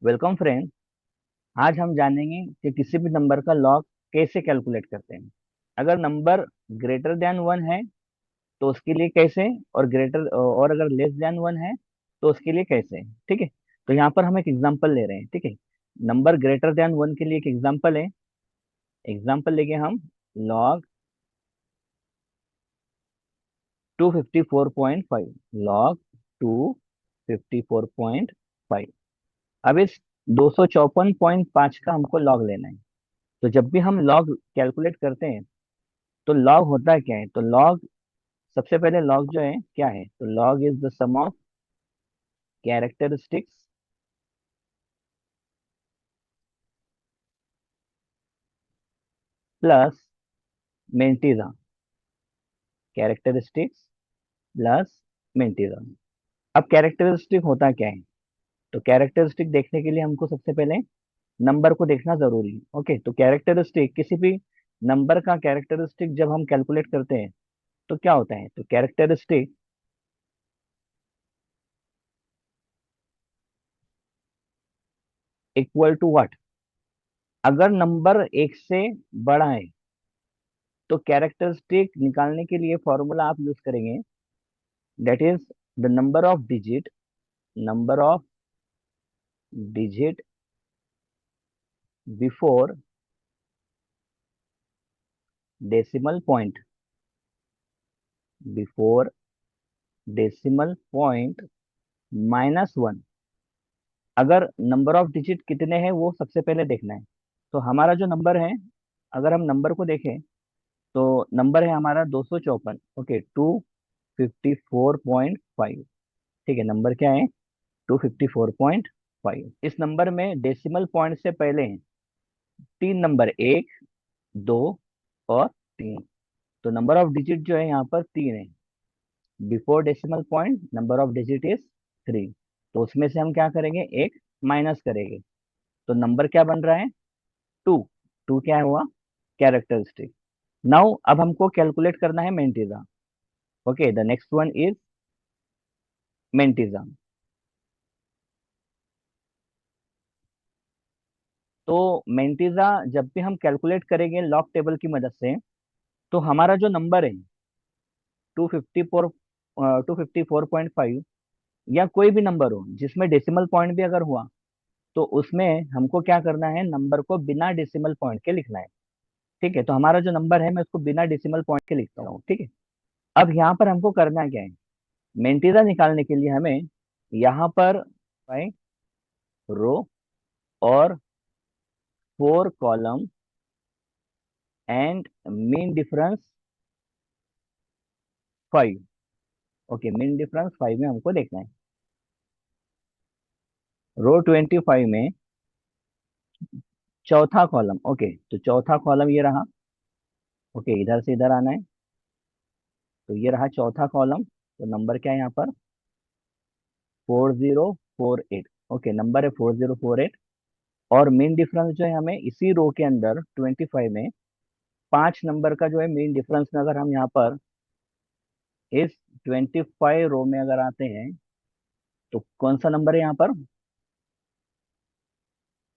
Welcome friend. आज हम जानेंगे कि किसी भी नंबर का लॉग कैसे कैलकुलेट करते हैं। अगर नंबर ग्रेटर देन वन है तो उसके लिए कैसे, और अगर लेस देन वन है तो उसके लिए कैसे। ठीक है। तो यहाँ पर हम एक एग्जांपल ले रहे हैं। ठीक है। नंबर ग्रेटर देन वन के लिए एक एग्जांपल है। एग्जांपल लेंगे हम लॉग 254.5। लॉग 254.5। अब इस 254.5 का हमको लॉग लेना है। तो जब भी हम लॉग कैलकुलेट करते हैं तो लॉग होता क्या है, तो लॉग, सबसे पहले लॉग जो है क्या है, तो log is the sum of characteristics plus mantissa. Characteristics plus mantissa. अब कैरेक्टरिस्टिक होता क्या है, तो कैरेक्टरिस्टिक देखने के लिए हमको सबसे पहले नंबर को देखना जरूरी है। ओके, तो कैरेक्टरिस्टिक, किसी भी नंबर का कैरेक्टरिस्टिक जब हम कैलकुलेट करते हैं तो क्या होता है, तो कैरेक्टरिस्टिक इक्वल टू व्हाट। अगर नंबर एक से बड़ा है तो कैरेक्टरिस्टिक निकालने के लिए फॉर्मूला आप यूज करेंगे, that is the number of digit before decimal point. Before decimal point minus one. अगर नंबर ऑफ डिजिट कितने हैं वो सबसे पहले देखना है। तो हमारा जो नंबर है, अगर हम नंबर को देखें तो नंबर है हमारा 254। ओके, 254.5। ठीक है, नंबर क्या है, 254.5। इस नंबर में डेसिमल पॉइंट से पहले हैं तीन नंबर, एक, दो और तीन। तो नंबर ऑफ डिजिट जो है यहाँ पर तीन है। Before decimal point number of digit is three. तो उसमें से हम क्या करेंगे, एक माइनस करेंगे। तो नंबर क्या बन रहा है, टू। टू क्या हुआ, कैरेक्टरिस्टिक। नाउ अब हमको कैलकुलेट करना है mantissa. Okay, the next one is mantissa. तो मेंटिजा जब भी हम कैलकुलेट करेंगे लॉग टेबल की मदद से, तो हमारा जो नंबर है 254 या कोई भी नंबर हो जिसमें डेसिमल पॉइंट भी अगर हुआ तो उसमें हमको क्या करना है, नंबर को बिना डेसिमल पॉइंट के लिखना है। ठीक है, तो हमारा जो नंबर है मैं उसको बिना डेसिमल पॉइंट के लिखता हूँ। ठीक है। अब यहाँ पर हमको करना क्या है, मेंटिजा निकालने के लिए हमें यहाँ पर रो और four column and mean difference five. Okay, mean difference five में हमको देखना है। रो 25 में चौथा कॉलम। ओके, तो चौथा कॉलम ये रहा। ओके, इधर से इधर आना है, तो ये रहा चौथा कॉलम। तो नंबर क्या है यहाँ पर, 4048। ओके, नंबर है 4048। और मीन डिफरेंस जो है हमें इसी रो के अंदर 25 में पांच नंबर का जो है मीन डिफरेंस में, अगर हम यहाँ पर इस 25 रो में अगर आते हैं तो कौन सा नंबर है यहाँ पर,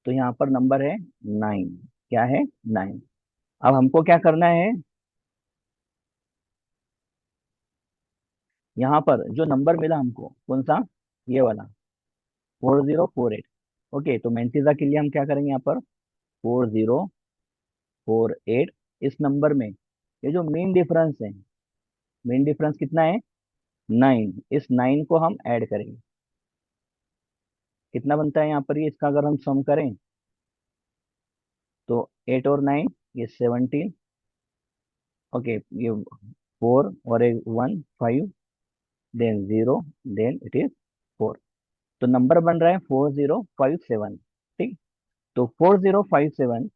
तो यहाँ पर नंबर है नाइन। क्या है, नाइन। अब हमको क्या करना है, यहाँ पर जो नंबर मिला हमको कौन सा, ये वाला 4048। ओके, तो मेंटिजा के लिए हम क्या करेंगे, यहाँ पर 4048, इस नंबर में ये जो मेन डिफरेंस है, मेन डिफरेंस कितना है, नाइन। इस नाइन को हम ऐड करेंगे, कितना बनता है यहाँ पर, ये इसका अगर हम सम करें तो एट और नाइन, ये 17। ओके, ये फोर और एक one, five, then zero, then it is four. तो नंबर बन रहा है 4057। ठीक। तो 4057।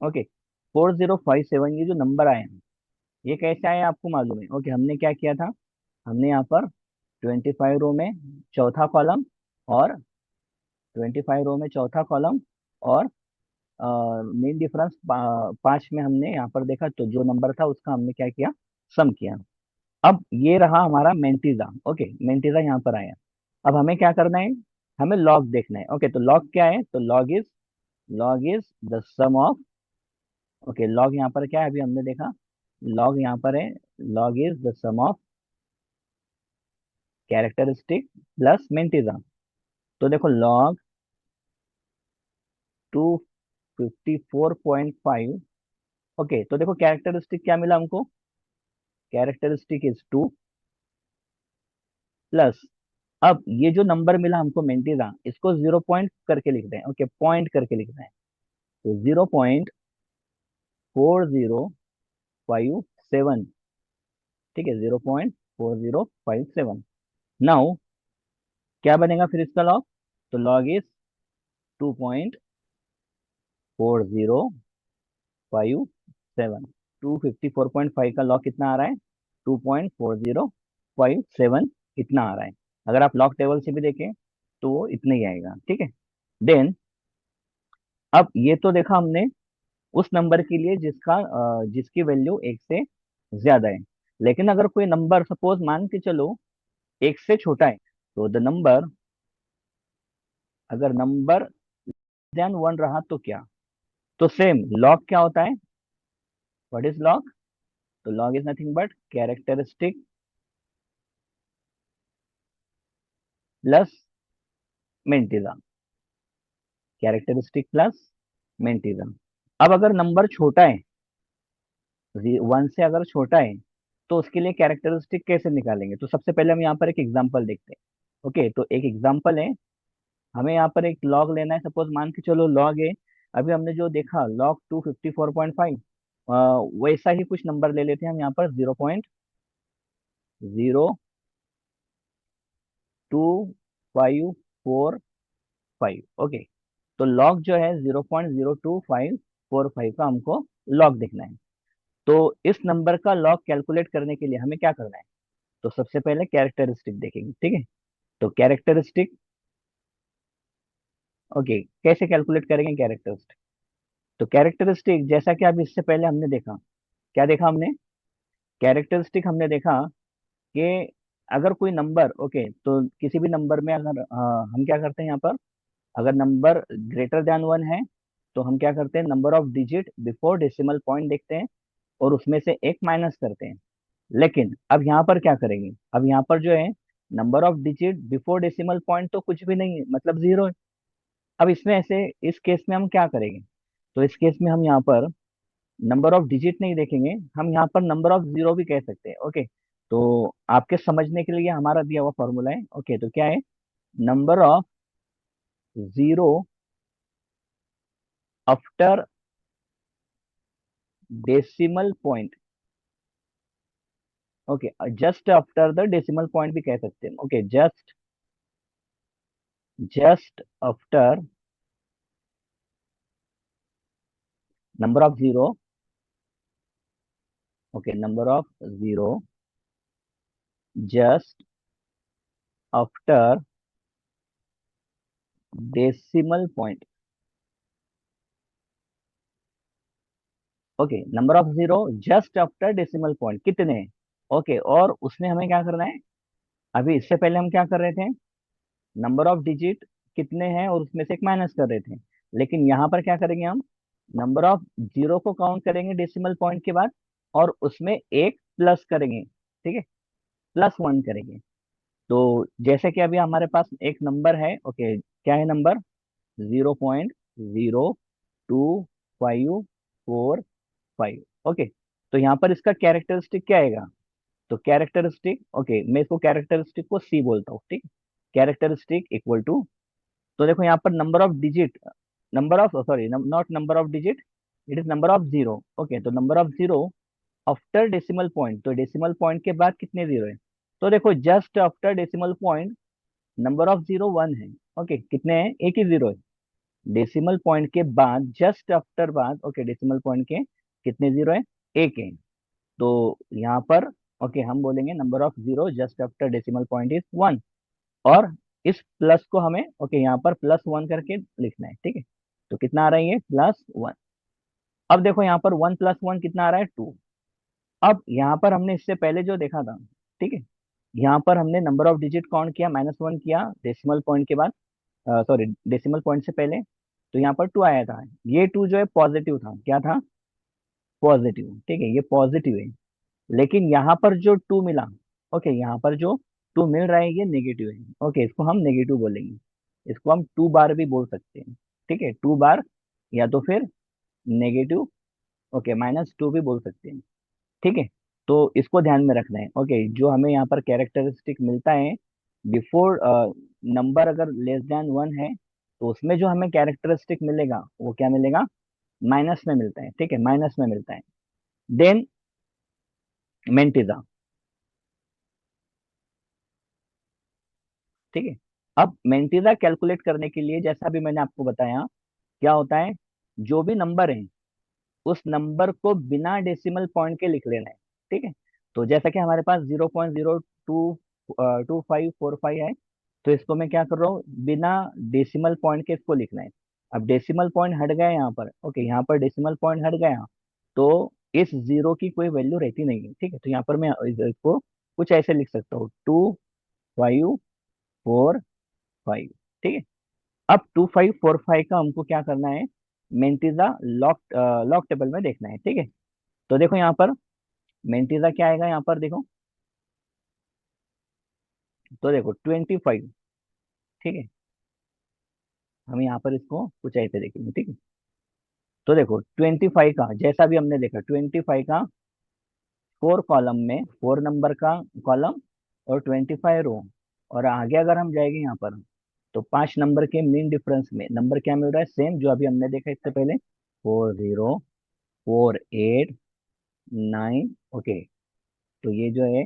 ओके, 4057 ये जो नंबर आए हैं ये कैसे आए आपको मालूम है। ओके, हमने क्या किया था, हमने यहाँ पर 25 रो में चौथा कॉलम, और 25 रो में चौथा कॉलम, और मेन डिफरेंस पांच में हमने यहाँ पर देखा, तो जो नंबर था उसका हमने क्या किया, सम किया। अब ये रहा हमारा मेंटिजा। ओके, मेंटिजा यहाँ पर आया। अब हमें क्या करना है, हमें लॉग देखना है। ओके, तो लॉग क्या है, तो log is the sum of, okay log यहाँ पर क्या है, अभी हमने देखा लॉग यहाँ पर है, log is the sum of characteristic plus mantissa. तो देखो लॉग 254.5। ओके, तो देखो कैरेक्टरिस्टिक क्या मिला हमको, कैरेक्टरिस्टिक इज 2 प्लस, अब ये जो नंबर मिला हमको मेंटिजा, इसको 0 पॉइंट करके लिख रहे हैं। ओके, पॉइंट करके लिख रहे हैं, तो 0.4057, ठीक है, 0.4057। नाउ क्या बनेगा फिर इसका लॉग, तो लॉग इज 2.4057, 254.5 का लॉग कितना आ रहा है, 2.4057 इतना आ रहा है। अगर आप लॉग टेबल से भी देखें तो वो इतना ही आएगा, ठीक है। देन अब ये तो देखा हमने उस नंबर के लिए जिसकी वैल्यू एक से ज्यादा है। लेकिन अगर कोई नंबर सपोज मान के चलो एक से छोटा है, तो द नंबर, अगर नंबर देन वन रहा तो क्या, तो सेम लॉग क्या होता है, व्हाट इज लॉग, तो log is nothing but characteristic plus mantissa, characteristic plus mantissa. अब अगर नंबर छोटा है, वन से अगर छोटा है, तो उसके लिए कैरेक्टरिस्टिक कैसे निकालेंगे, तो सबसे पहले हम यहाँ पर एक एग्जांपल देखते हैं। ओके, तो एक एग्जांपल है, हमें यहाँ पर एक लॉग लेना है, सपोज मान के चलो लॉग है, अभी हमने जो देखा लॉग 254.5, वैसा ही कुछ नंबर ले लेते हैं हम यहाँ पर 0.02545। ओके, तो लॉग जो है 0.02545 का हमको लॉग देखना है। तो इस नंबर का लॉग कैलकुलेट करने के लिए हमें क्या करना है, तो सबसे पहले कैरेक्टरिस्टिक देखेंगे, ठीक है। तो कैरेक्टरिस्टिक, ओके, कैसे कैलकुलेट करेंगे कैरेक्टरिस्टिक, तो कैरेक्टरिस्टिक जैसा कि अभी इससे पहले हमने देखा, क्या देखा हमने, कैरेक्टरिस्टिक हमने देखा कि अगर कोई नंबर, ओके तो किसी भी नंबर में अगर हम क्या करते हैं यहाँ पर, अगर नंबर ग्रेटर देन वन है, तो हम क्या करते हैं, number of digit before decimal point देखते हैं और उसमें से एक माइनस करते हैं। लेकिन अब यहाँ पर क्या करेंगे, अब यहाँ पर जो है number of digit before decimal point तो कुछ भी नहीं है, मतलब जीरो है। अब इसमें ऐसे इस केस में हम क्या करेंगे, तो इस केस में हम यहाँ पर नंबर ऑफ डिजिट नहीं देखेंगे, हम यहाँ पर नंबर ऑफ जीरो भी कह सकते हैं। ओके, तो आपके समझने के लिए हमारा दिया हुआ फॉर्मूला है। ओके, तो क्या है, number of zero after decimal point. Okay, just after the decimal point भी कह सकते हैं। Okay, just after number of zero, okay number of zero just after decimal point. Okay, number of zero just after decimal point कितने हैं। Okay, और उसमें हमें क्या करना है, अभी इससे पहले हम क्या कर रहे थे, नंबर ऑफ डिजिट कितने हैं और उसमें से एक माइनस कर रहे थे। लेकिन यहाँ पर क्या करेंगे हम, नंबर ऑफ जीरो को काउंट करेंगे डेसिमल पॉइंट के बाद और उसमें एक प्लस करेंगे, ठीक है, प्लस वन करेंगे। तो जैसे कि अभी हमारे पास एक नंबर है, ओके क्या है नंबर, 0.0255। ओके, तो यहाँ पर इसका कैरेक्टरिस्टिक क्या आएगा, तो कैरेक्टरिस्टिक, ओके मैं इसको कैरेक्टरिस्टिक को सी बोलता हूँ, ठीक, कैरेक्टरिस्टिक इक्वल टू, तो देखो यहाँ पर number of digit, number of sorry not number of digit, it is number of zero. Okay, तो number of zero after decimal point, तो डेसिमल पॉइंट के बाद कितने जीरो है, तो देखो just after decimal point number of zero one है। Okay, कितने हैं, एक ही जीरो है। डेसिमल पॉइंट के बाद जस्ट आफ्टर बाद, ओके डेसिमल पॉइंट के कितने जीरो है, एक है। तो यहाँ पर ओके हम बोलेंगे number of zero just after decimal point is one, और इस प्लस को हमें ओके यहाँ पर प्लस वन करके लिखना है, ठीक है। तो कितना आ रहा है ये, प्लस वन। अब देखो यहाँ पर वन प्लस वन कितना आ रहा है, टू। अब यहाँ पर हमने इससे पहले जो देखा था, ठीक है। यहाँ पर हमने नंबर ऑफ डिजिट काउंट किया, -1 किया डेसिमल पॉइंट के बाद, सॉरी डेसिमल पॉइंट से पहले, तो यहाँ पर 2 आया था। ये 2 जो है पॉजिटिव था, क्या था, पॉजिटिव, ठीक है, ये पॉजिटिव है। लेकिन यहाँ पर जो 2 मिला, ओके, यहाँ पर जो 2 मिल रहा है ये नेगेटिव है, ओके, इसको हम नेगेटिव बोलेंगे, इसको हम 2 बार भी बोल सकते हैं, ठीक है, 2 बार, या तो फिर नेगेटिव, ओके, -2 भी बोल सकते हैं, ठीक है। तो इसको ध्यान में रखना है, ओके, जो हमें यहाँ पर कैरेक्टरिस्टिक मिलता है बिफोर नंबर अगर लेस देन 1 है, तो उसमें जो हमें कैरेक्टरिस्टिक मिलेगा वो क्या मिलेगा, माइनस में मिलता है, ठीक है, माइनस में मिलता है। देन मेंटिजा, ठीक है। अब मेंटिजा कैलकुलेट करने के लिए जैसा भी मैंने आपको बताया, क्या होता है, जो भी नंबर है उस नंबर को बिना डेसिमल पॉइंट के लिख लेना है, ठीक है। तो जैसा कि हमारे पास 0.022545 है, तो इसको मैं क्या कर रहा हूँ, बिना डेसिमल पॉइंट के इसको लिखना है। अब डेसिमल पॉइंट हट गया यहाँ पर, ओके, यहाँ पर डेसिमल पॉइंट हट गया, तो इस जीरो की कोई वैल्यू रहती नहीं है, ठीक है। तो यहाँ पर मैं इसको कुछ ऐसे लिख सकता हूँ, 2545, ठीक है। अब 2545 का हमको क्या करना है, मेंटिजा लॉक लॉक टेबल में देखना है, ठीक है। तो देखो यहाँ पर मेंटिजा क्या आएगा, यहाँ पर देखो, तो देखो 25, ठीक है, हम यहाँ पर इसको कुछ ऐसे देखेंगे, ठीक है। तो देखो 25 का, जैसा भी हमने देखा, 25 का 4 कॉलम में, 4 नंबर का कॉलम और 25 रो, और आगे अगर हम जाएंगे यहाँ पर, तो 5 नंबर के मीन डिफरेंस में नंबर क्या मिल रहा है, सेम जो अभी हमने देखा इससे पहले, 4048 9, ओके, तो ये जो है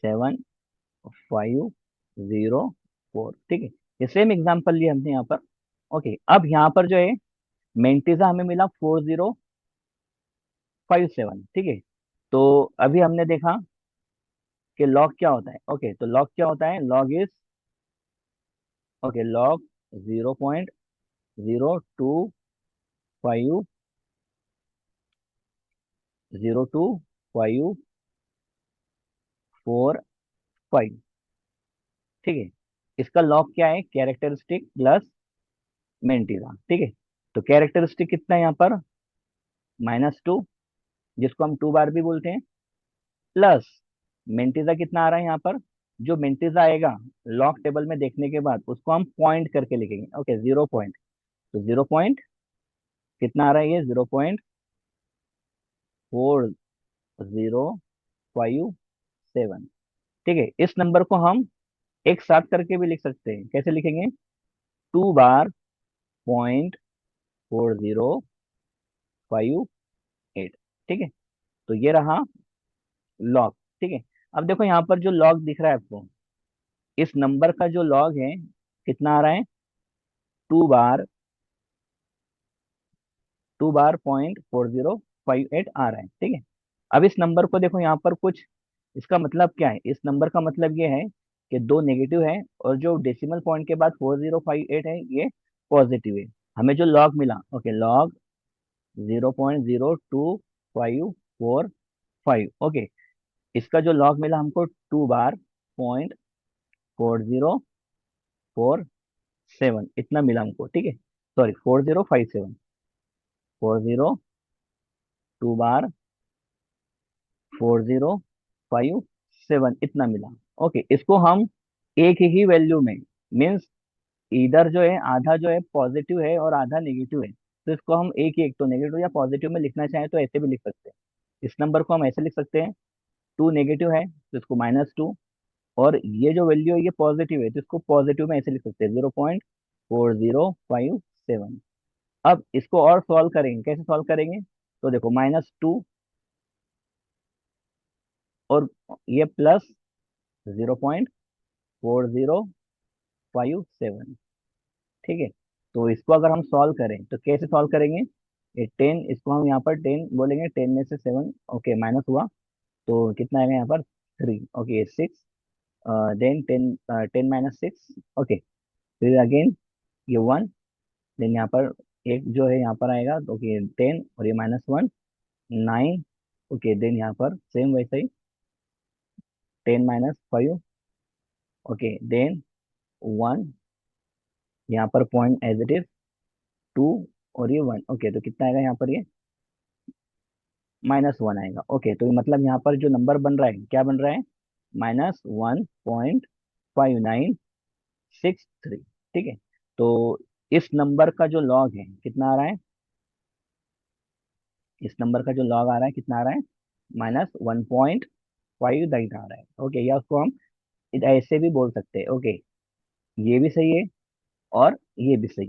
7504, ठीक है। ये सेम एग्जांपल लिया हमने यहाँ पर, ओके। अब यहाँ पर जो है मेंटिजा हमें मिला 4057, ठीक है। तो अभी हमने देखा कि लॉग क्या होता है, ओके, तो लॉग क्या होता है, लॉग इज, ओके, लॉग 0.0254, 0.2545, ठीक है। इसका लॉग क्या है, कैरेक्टरिस्टिक प्लस मेंटिजा, ठीक है। तो कैरेक्टरिस्टिक कितना है यहाँ पर, -2, जिसको हम 2 बार भी बोलते हैं, प्लस मेंटिजा कितना आ रहा है यहाँ पर, जो मेंटिजा आएगा लॉग टेबल में देखने के बाद उसको हम पॉइंट करके लिखेंगे, ओके, 0 पॉइंट, तो 0 पॉइंट कितना आ रहा है, ये 0.4057, ठीक है। इस नंबर को हम एक साथ करके भी लिख सकते हैं, कैसे लिखेंगे, 2 बार 0.4058, ठीक है। तो ये रहा लॉग, ठीक है। अब देखो यहाँ पर जो लॉग दिख रहा है आपको, इस नंबर का जो लॉग है कितना आ रहा है, 2 बार 2 बार 0.4058 आ रहा है, ठीक है। अब इस नंबर को देखो यहाँ पर कुछ, इसका मतलब क्या है, इस नंबर का मतलब ये है कि दो नेगेटिव है और जो डेसिमल पॉइंट के बाद 4058 है ये पॉजिटिव है। हमें जो लॉग मिला, ओके, लॉग 0.02545, ओके, इसका जो लॉग मिला हमको 2 बार 0.4047 इतना मिला हमको, ठीक है, सॉरी 4057, 2 बार 4057 इतना मिला, ओके। इसको हम एक ही वैल्यू में, मीन्स इधर जो है आधा जो है पॉजिटिव है और आधा नेगेटिव है, तो इसको हम एक ही, एक तो नेगेटिव या पॉजिटिव में लिखना चाहें तो ऐसे भी लिख सकते हैं। इस नंबर को हम ऐसे लिख सकते हैं, 2 नेगेटिव है तो इसको -2, और ये जो वैल्यू है ये पॉजिटिव है तो इसको पॉजिटिव में ऐसे लिख सकते हैं, 0.4057। अब इसको और सॉल्व करेंगे, कैसे सॉल्व करेंगे, तो देखो -2 और ये प्लस 0.4057, ठीक है। तो इसको अगर हम सॉल्व करें तो कैसे सॉल्व करेंगे, ये 10, इसको हम यहाँ पर 10 बोलेंगे, 10 में से 7, ओके, माइनस हुआ, तो कितना आएगा यहाँ पर 3, ओके, 6, देन 10, 10 - 6, ओके, फिर अगेन ये 1, देन यहाँ पर एक जो है यहाँ पर आएगा, तो ओके 10 और ये -1, 9, ओके, देन यहाँ पर सेम वैसे ही 10 - 5, ओके, देन 1, यहाँ पर पॉइंट एज इट इज 2, और ये 1, ओके, तो कितना आएगा यहाँ पर ये -1 आएगा। ओके, तो मतलब यहाँ पर जो नंबर बन रहा है क्या बन रहा है, -1.5963। ठीक है, तो इस नंबर का जो लॉग है कितना आ रहा है, इस नंबर का जो लॉग आ रहा है कितना आ रहा है, -1.59 आ रहा है। ओके, या उसको हम ऐसे भी बोल सकते हैं। ओके, ये भी सही है और ये भी सही है।